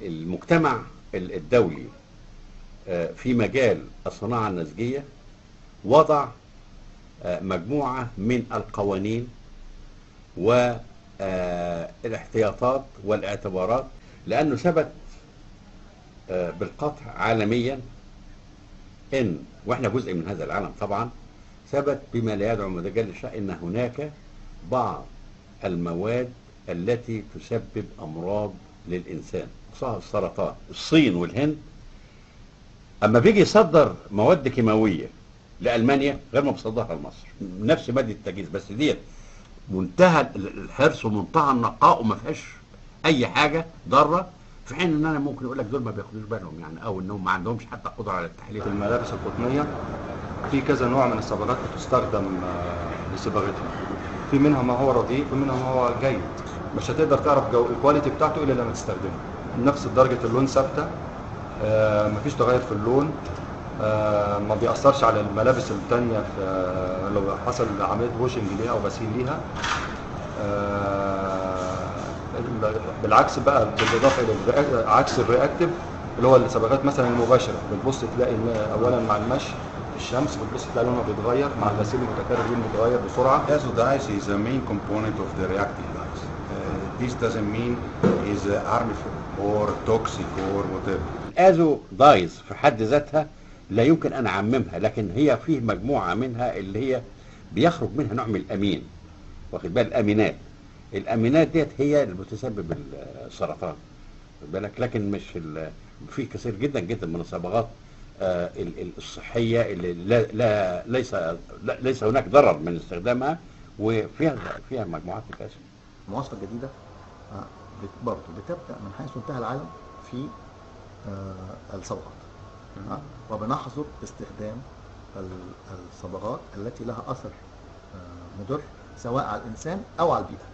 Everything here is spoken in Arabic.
المجتمع الدولي في مجال الصناعة النسجية وضع مجموعة من القوانين والاحتياطات والاعتبارات، لأنه ثبت بالقطع عالميا إن، وإحنا جزء من هذا العالم طبعا، ثبت بما لا يدعو مجال الشك إن هناك بعض المواد التي تسبب أمراض للإنسان، خصوصا السرطان. الصين والهند أما بيجي يصدر مواد كيماوية لألمانيا غير ما بيصدرها لمصر، نفس مادة التجهيز، بس ديت منتهى الحرص ومنتهى النقاء وما فيهاش أي حاجة ضارة، في حين إن أنا ممكن أقول لك دول ما بياخدوش بالهم يعني، أو إنهم ما عندهمش حتى قدرة على التحليل. في الملابس القطنية في كذا نوع من الصبغات بتستخدم لصباغتها، في منها ما هو رديء وفي منها ما هو جيد، مش هتقدر تعرف الكواليتي بتاعته الا لما تستخدمه. نفس درجة اللون ثابتة، مفيش تغير في اللون، ما بيأثرش على الملابس التانية لو حصل عملية ووشنج ليها أو غسيل ليها. بالعكس بقى، بالإضافة إلى عكس الرياكتيف اللي هو الصبغات مثلا المباشرة، بتبص تلاقي أولا مع المشي في الشمس بتبص تلاقي لونها بيتغير، مع الغسيل المتكرر لونه بيتغير بسرعة. Azo dyes is a main component of the reactive dyes. This doesn't mean is harmful or toxic or whatever. الازو دايز في حد ذاتها لا يمكن ان اعممها، لكن هي فيه مجموعه منها اللي هي بيخرج منها نوع من الامين، واخد بالك؟ الامينات ديت هي اللي بتسبب السرطان، واخد بالك؟ لكن مش في كثير جدا جدا من الصبغات الصحيه اللي ليس هناك ضرر من استخدامها، وفيها مجموعات الكاسب. المواصفه الجديده برضه بتبدا من حيث انتهى العالم في الصبغات، وبنحظر استخدام الصبغات التي لها اثر مضر سواء على الانسان او على البيئه.